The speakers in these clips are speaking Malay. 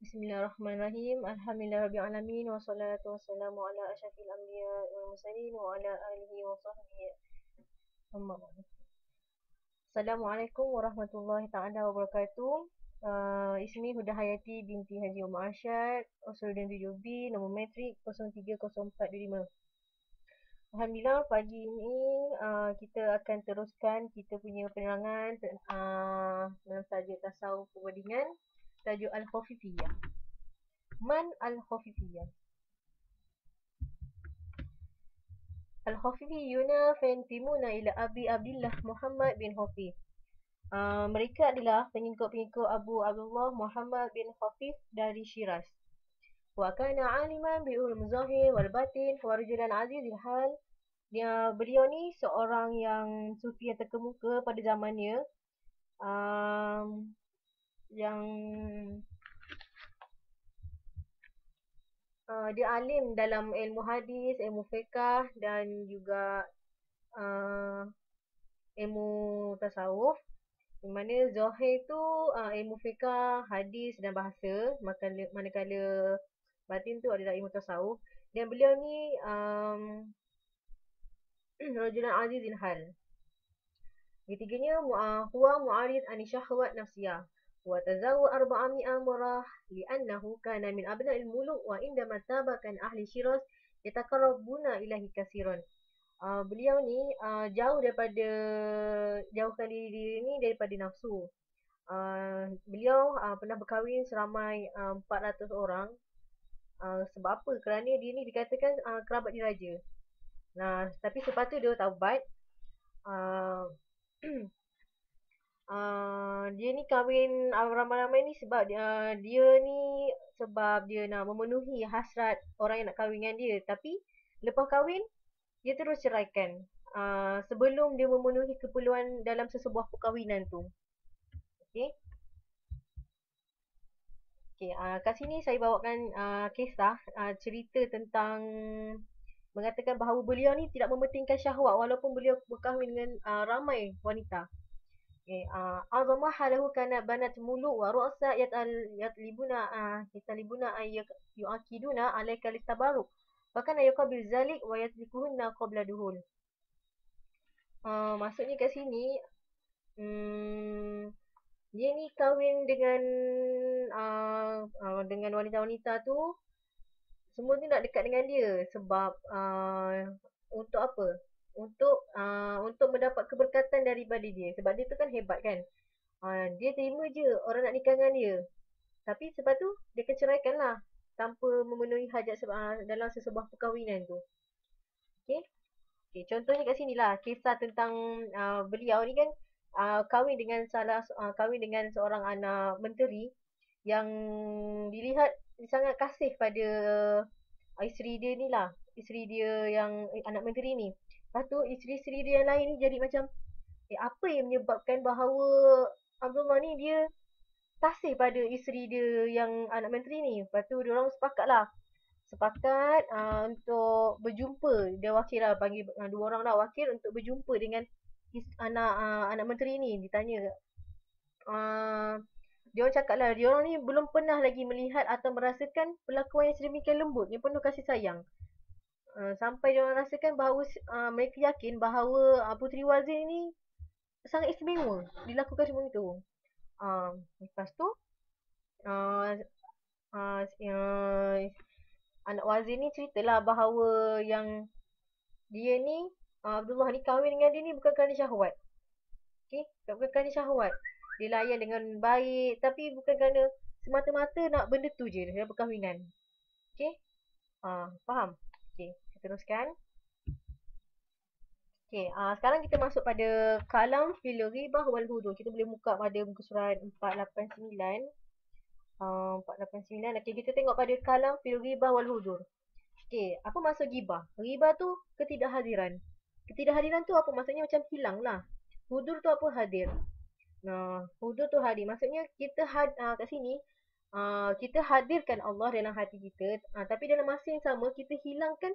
Bismillahirrahmanirrahim. Alhamdulillahirabbil alamin wassalatu wassalamu ala asyrafil anbiya wal mursalin wa ala alihi wa sahbihi. Amma ba'du. Assalamualaikum warahmatullahi taala wabarakatuh. Ismi Huda Hayati binti Haji Umar Arsyad, usul dan 7B, nombor matrik 030425. Alhamdulillah, pagi ini kita akan teruskan kita punya penerangan dalam tajuk tasawuf perbandingan, tajuk Al-Khafifiyah. Man Al-Khafifiyah? Al-Khafifiyuna fantimuna ila Abi Abdullah Muhammad bin Khafif. Mereka adalah pengikut-pengikut Abu Abdullah Muhammad bin Khafif dari Syiraz. Wa kana aliman bi ulum zahir wal batin wa rajulan azizil hal. Beliau ni seorang yang sufi yang terkemuka pada zamannya, yang dia alim dalam ilmu hadis, ilmu fiqh dan juga ilmu tasawuf. Di mana zahir tu ilmu fiqh, hadis dan bahasa, manakala batin tu adalah ilmu tasawuf. Dan beliau ni rajulan azizin hal. Ketiganya huwa mu'arid an syahwat nafsiyah wa tazawwa 400 marah li'annahu kana min abna'il muluk wa indama tabakan ahli Syiraz yataqarrabuna ilahi katsiran. Beliau ni jauhkan diri ni daripada nafsu. Beliau pernah berkahwin seramai 400 orang. Sebab apa? Kerana dia ni dikatakan kerabat diraja. Tapi sepatutnya dia taubat. Dia ni kahwin ramai-ramai ni sebab dia nak memenuhi hasrat orang yang nak kahwin dengan dia. Tapi lepas kahwin dia terus ceraikan sebelum dia memenuhi keperluan dalam sesebuah perkahwinan tu. Okey. Kat sini saya bawakan kisah cerita tentang mengatakan bahawa beliau ni tidak mementingkan syahwat walaupun beliau berkahwin dengan ramai wanita. Azamah halahu kana banat muluk wa ru'asa yatlibuna yu'akiduna alaika listabaruk. Fakana yuqabil zalik wa yatlikuhunna qabla duhul. Maksudnya kat sini dia ni kahwin dengan wanita-wanita tu, semua ni nak dekat dengan dia sebab untuk apa? Untuk mendapat keberkatan daripada dia. Sebab dia tu kan hebat kan. Dia terima je orang nak nikah dengan dia. Tapi sebab tu dia akan ceraikan lah tanpa memenuhi hajat dalam sesebuah perkahwinan tu. Okey. Contohnya kat sini lah kisah tentang beliau ni kan kahwin dengan seorang anak menteri yang dilihat sangat kasih pada isteri dia ni lah. Isteri dia yang anak menteri ni. Lepas tu isteri-isteri dia yang lain ni jadi macam apa yang menyebabkan bahawa Abdullah ni dia kasih pada isteri dia yang anak menteri ni. Lepas tu diorang sepakat untuk berjumpa. Dia wakil lah, panggil dua orang lah wakil untuk berjumpa dengan anak menteri ni. Ditanya diorang cakap lah, diorang ni belum pernah lagi melihat atau merasakan perlakuan yang sedemikian lembut, yang penuh kasih sayang. Sampai diorang rasakan bahawa mereka yakin bahawa Puteri Wazir ni sangat istimewa dilakukan semua itu. Lepas tu anak wazir ni ceritalah bahawa yang dia ni Abdullah ni kahwin dengan dia ni bukan kerana syahwat. Okey, bukan kerana syahwat. Dia layan dengan baik tapi bukan kerana semata-mata nak benda tu je dalam perkahwinan. Okey? Faham? Okey, kita teruskan. Okey, sekarang kita masuk pada kalam fil ghibah wal hudur. Kita boleh buka pada muka surat 489. 489. Okey, kita tengok pada kalam fil ghibah wal hudur. Okey, apa maksud ghibah? Ghibah tu ketidakhadiran. Ketidakhadiran tu apa? Maksudnya macam hilang lah. Hudur tu apa? Hadir. Hudur tu hadir. Maksudnya kita kat sini kita hadirkan Allah dalam hati kita, tapi dalam masa yang sama kita hilangkan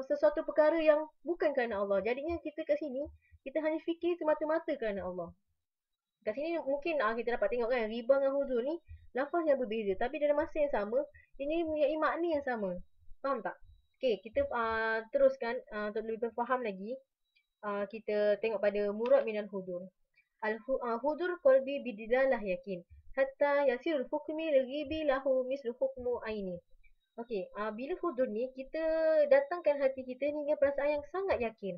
sesuatu perkara yang bukan kerana Allah. Jadinya kita kat sini kita hanya fikir semata-mata kerana Allah. Kat sini mungkin kita dapat tengok kan, riba dengan huzur ni lafaz yang berbeza tapi dalam masa yang sama, ini mempunyai makna yang sama. Faham tak? Okey, kita teruskan untuk lebih faham lagi. Kita tengok pada murad minal hudur. Hudur qalbi bidilalah yakin. Hatta yasirul hukmi lighibi lahu mislu hukmu aini. Okey, bila hudur ni kita datangkan hati kita hingga perasaan yang sangat yakin.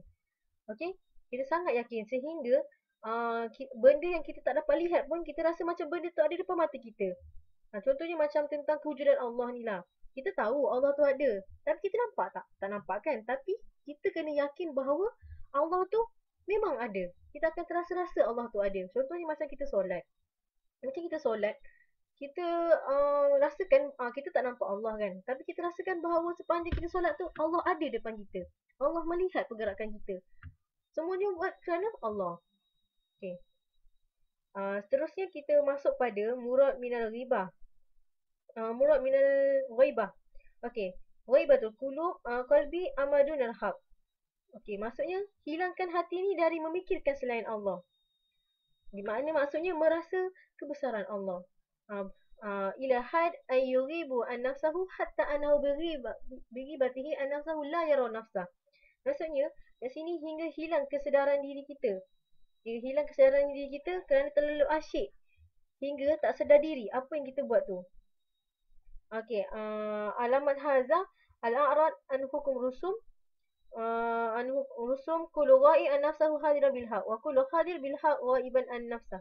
Okey, kita sangat yakin sehingga benda yang kita tak dapat lihat pun kita rasa macam benda tu ada depan mata kita. Contohnya macam tentang kewujudan Allah ni lah. Kita tahu Allah tu ada. Tapi kita nampak tak? Tak nampak kan? Tapi kita kena yakin bahawa Allah tu memang ada. Kita akan terasa-rasa Allah tu ada. Contohnya macam kita solat. Macam kita solat, kita rasakan kita tak nampak Allah kan. Tapi kita rasakan bahawa sepanjang kita solat tu Allah ada depan kita. Allah melihat pergerakan kita. Semuanya buat kerana Allah. Okay. Seterusnya kita masuk pada murad minal ghibah. Murad minal ghaibah. Okey. Ghaibatul qulub qalbi amadun al-haq. Okey, maksudnya hilangkan hati ni dari memikirkan selain Allah. Di mana maksudnya merasa kebesaran Allah. Ila had ay yughibu an nafsahu hatta anahu bighibatihi an nafsahu la yara nafsah. Maksudnya kat sini hingga hilang kesedaran diri kita. Hilang kesedaran diri kita kerana terlalu asyik hingga tak sedar diri apa yang kita buat tu. Okey, alamat haza al-a'rad an hukum rusum an rusum kullu gha'i an nafsahu hadiran bil haq wa kullu hadir bil haq ghaiban an nafsah.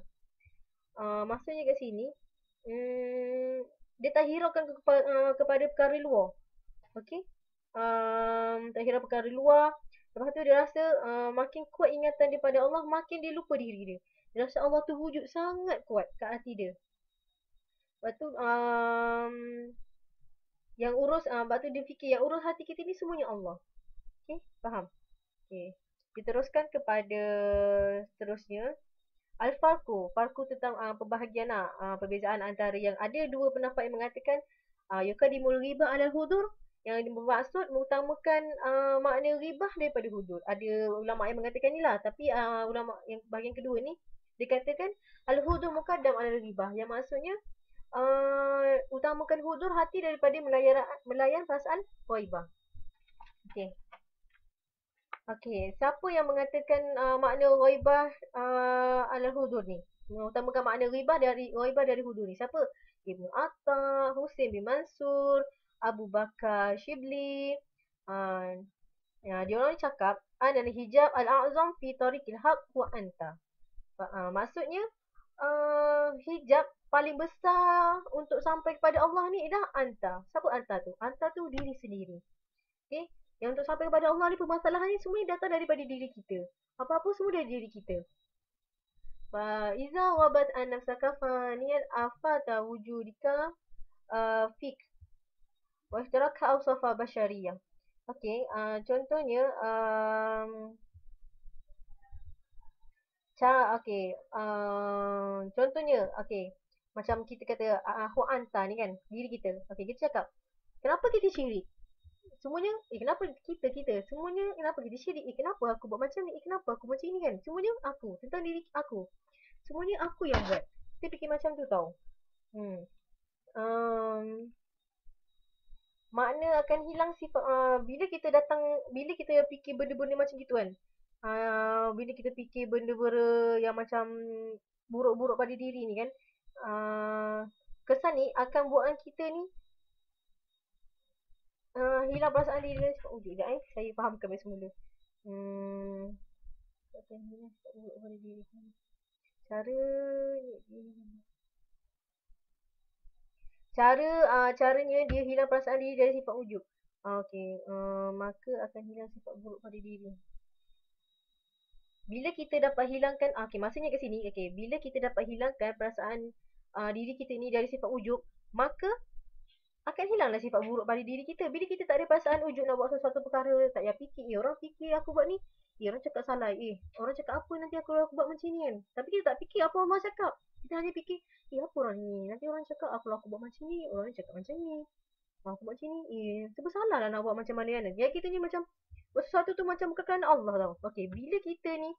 Maksudnya kat sini dia tak hiraukan kepada perkara luar. Okey. Tak hirau perkara luar. Lepas tu dia rasa makin kuat ingatan dia pada Allah, makin dia lupa diri dia. Dia rasa Allah tu wujud sangat kuat kat hati dia. Lepas tu yang urus lepas tu dia fikir yang urus hati kita ni semuanya Allah. Okey, faham? Okey. Kita teruskan kepada seterusnya. Al-farqu, farqu tentang pembahagian perbezaan antara yang ada dua pendapat yang mengatakan yukadimul ghibah alal hudur, yang bermaksud mengutamakan makna ghibah daripada hudur. Ada ulama yang mengatakan inilah, tapi ulama yang bahagian kedua ni dikatakan al-hudur muqaddam alal ghibah, yang maksudnya utamakan hudur hati daripada melayan perasaan ghaibah. Okey. Okey, siapa yang mengatakan makna ghaibah alal hudur ni? Mengutamakan makna ghaibah dari hudur ni. Siapa? Ibnu Atta, Husain bin Mansur, Abu Bakar Shibli. Dia orang cakap anal hijab al-a'zam fi tariqil haq wa anta. Maksudnya hijab paling besar untuk sampai kepada Allah ni adalah anta. Siapa anta tu? Anta tu diri sendiri. Okey? Yang untuk sampai kepada Allah ni, permasalahan ni semua datang daripada diri kita. Apa-apa semua dari diri kita. Iza wabat an nafsaka faniyat afata wujudika fik wa ihtaraka awsafa basyariyah. Okey, contohnya contohnya macam kita kata hu anta ni kan, diri kita. Okey, kita cakap, kenapa kita syirik? Semuanya, kenapa kita semuanya, kenapa kita syirik? Kenapa aku buat macam ni? Kenapa aku macam ni kan? Semuanya aku, tentang diri aku. Semuanya aku yang buat. Kita fikir macam tu tau. Makna akan hilang sifat bila kita fikir benda-benda macam gitu kan. Bila kita fikir benda-benda yang macam buruk-buruk pada diri ni kan, kesan ni akan buatkan kita ni hilang perasaan diri dan sifat wujud. Sekejap saya fahamkan balik semula. Caranya dia hilang perasaan diri dari sifat wujud. Maka akan hilang sifat buruk pada diri. Bila kita dapat hilangkan, maksudnya kat sini, bila kita dapat hilangkan perasaan diri kita ni dari sifat wujud, maka akan hilanglah sifat buruk pada diri kita. Bila kita tak ada perasaan wujud nak buat sesuatu perkara, tak payah fikir, orang fikir aku buat ni, orang cakap salah, orang cakap apa nanti aku buat macam ni kan. Tapi kita tak fikir apa orang cakap. Kita hanya fikir, apa orang ni, nanti orang cakap aku buat macam ni, orang ni cakap macam ni, aku buat macam ni, serba salah lah nak buat macam mana kan. Jadi kita ni macam buat sesuatu tu macam bukan kerana Allah tau. Okey, bila kita ni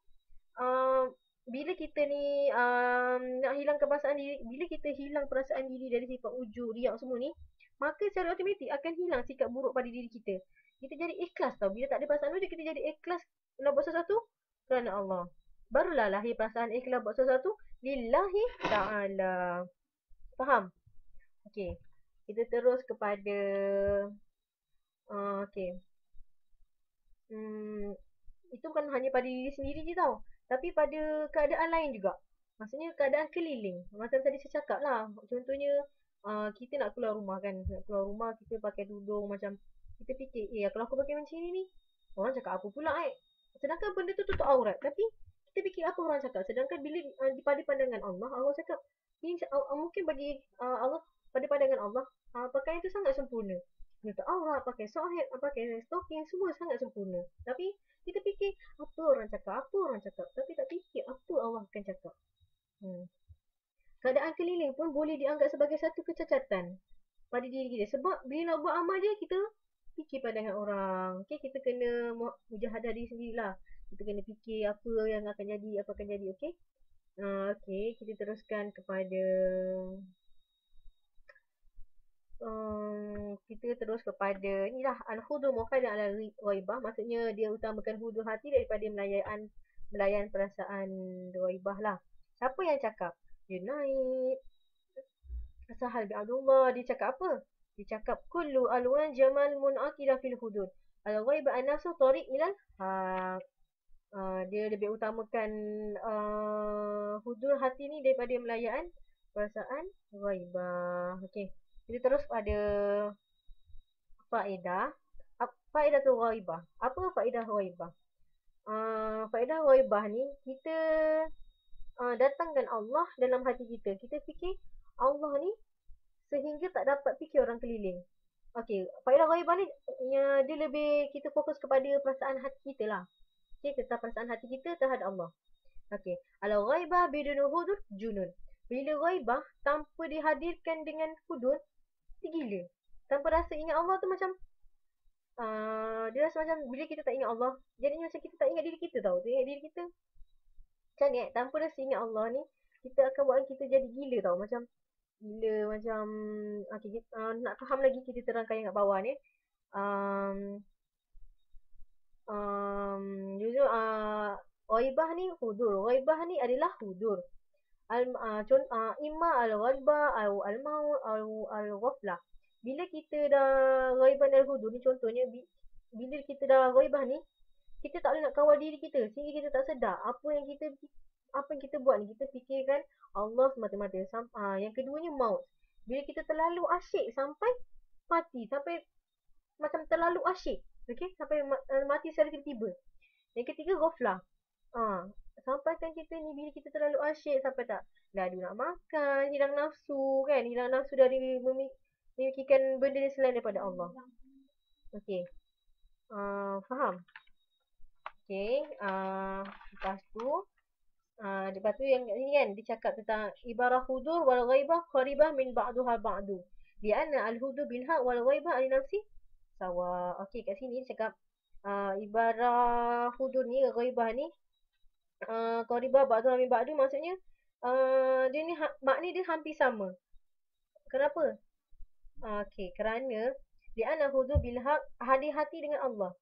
bila kita ni nak hilangkan perasaan diri, bila kita hilang perasaan diri dari sifat ujub, riak semua ni, maka secara automatik akan hilang sikap buruk pada diri kita. Kita jadi ikhlas tau. Bila tak ada perasaan ujub, kita jadi ikhlas nak buat sesuatu kerana Allah. Barulah lahir perasaan ikhlas buat sesuatu lillahi ta'ala. Faham? Okey. Kita terus kepada okey. Hmm, itu bukan hanya pada diri sendiri je tau. Tapi pada keadaan lain juga. Maksudnya keadaan keliling. Macam tadi saya cakap lah. Contohnya kita nak keluar rumah kan. Nak keluar rumah kita pakai tudung macam. Kita fikir kalau aku pakai macam ni. Orang cakap apa pula Sedangkan benda tu tutup aurat. Tapi kita fikir apa orang cakap. Sedangkan bila pada pandangan Allah. Allah cakap. Ini, mungkin bagi Allah. Pada pandangan Allah. Pakaian tu sangat sempurna. Nutup aurat, pakai sohek, pakai stocking. Semua sangat sempurna. Tapi kita fikir apa orang cakap, apa orang cakap. Tapi tak fikir apa Allah akan cakap. Keadaan keliling pun boleh dianggap sebagai satu kecacatan pada diri kita. Sebab bila nak buat amal je, kita fikir pandangan orang. Okay, kita kena mujahadah diri sendirilah. Kita kena fikir apa yang akan jadi, apa akan jadi. Okay, okay, kita teruskan kepada kita terus kepada inilah al-hudur muqaddam ala ghaibah, maksudnya dia utamakan hudur hati daripada melayan perasaan ghaibah lah. Siapa yang cakap? Junaid Sahal bin Abdullah, dia cakap apa? Dia cakap kullu alwan jamal munaqida fil hudud al-ghaibah an-nafsu tariq ilal haq. Dia lebih utamakan hudur hati ni daripada melayan perasaan ghaibah. Okey. Kita terus pada faedah. Faedah tu ghaibah. Apa faedah ghaibah? Faedah ghaibah ni kita datangkan Allah dalam hati kita. Kita fikir Allah ni sehingga tak dapat fikir orang keliling. Okey, faedah ghaibah ni dia lebih kita fokus kepada perasaan hati kita lah. Okey, tentang perasaan hati kita terhadap Allah. Okey, al ghaibah bidun hudur junun. Bila ghaibah tanpa dihadirkan dengan hudur, gila. Tanpa rasa ingat Allah tu macam dia rasa macam bila kita tak ingat Allah, jadinya macam kita tak ingat diri kita tau. Ingat diri kita macam ni tanpa rasa ingat Allah ni, kita akan buat kita jadi gila tau. Macam gila macam okay, nak faham lagi kita terangkan yang kat bawah ni. Jujur ghaibah ni hudur. Ghaibah ni adalah hudur. Imma al-ghalbah atau al-maut atau al-ghaflah. Bila kita dah ghaibah dan hudur ni, contohnya bila kita dah ghaibah ni, kita tak boleh nak kawal diri kita sehingga kita tak sedar apa yang kita buat ni. Kita fikirkan Allah semata-mata. Yang keduanya maut. Bila kita terlalu asyik sampai mati, sampai macam terlalu asyik, okey, sampai mati secara tiba-tiba. Yang ketiga ghaflah. Sampaikan kita ni bila kita terlalu asyik sampai tak ladu nak makan, hilang nafsu kan, hilang nafsu dari memikirkan benda selain daripada Allah. Okey. Faham? Okey. Lepas tu yang ni kan dia cakap tentang ibarah hudur wal ghaibah qaribah min ba'duha ba'du. Lianna al-hudur bil haq wal ghaibah li nafsi sawa. Okey, kat sini dia cakap ibarah hudur ni, ghaibah ni qaribah ba'duha min ba'du, maksudnya dia ni makna dia hampir sama. Kenapa? Okey, kerana lianna hudur bil haq, hati-hati dengan Allah.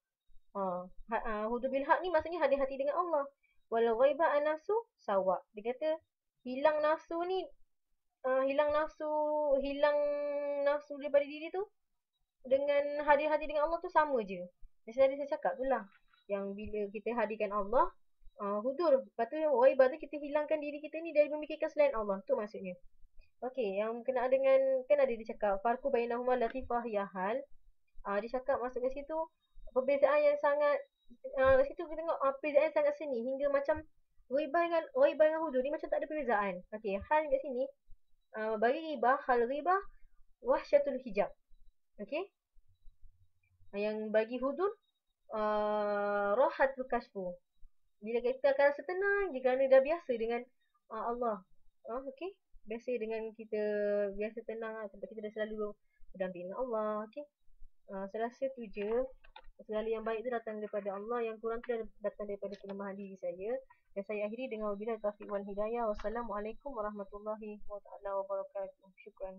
Hudur bil haq ni maksudnya hati-hati dengan Allah. Walau ghaibah an-nafsu sawa. Dia kata hilang nafsu ni hilang nafsu daripada diri tu dengan hati-hati dengan Allah tu sama je. Macam tadi saya cakap tu lah. Yang bila kita hadirkan Allah, hudur. Lepas tu ghaibah tu kita hilangkan diri kita ni dari memikirkan selain Allah. Tu maksudnya. Okey, yang kena dengan kan ada dia cakap farqu bainahuma latifah yahal. Dia cakap masuk ke situ perbezaan yang sangat situ kita tengok perbezaan yang sangat seni hingga macam ghaibah dengan hudur ni macam tak ada perbezaan. Okey, hal kat sini bagi ghibah, hal ghibah wahsyatul hijab. Okey. Yang bagi hudur rahatul kasfu. Bila kita akan rasa tenang je kerana dah biasa dengan Allah. Okey. Biasa dengan kita biasa tenang sebab kita dah selalu berdamping dengan Allah. Okey. Saya rasa tu je. Segala yang baik tu datang daripada Allah, yang kurang tu datang daripada kelemahan diri saya. Dan saya akhiri dengan wabillahi taufiq wal hidayah. Wassalamualaikum warahmatullahi wabarakatuh. Syukran.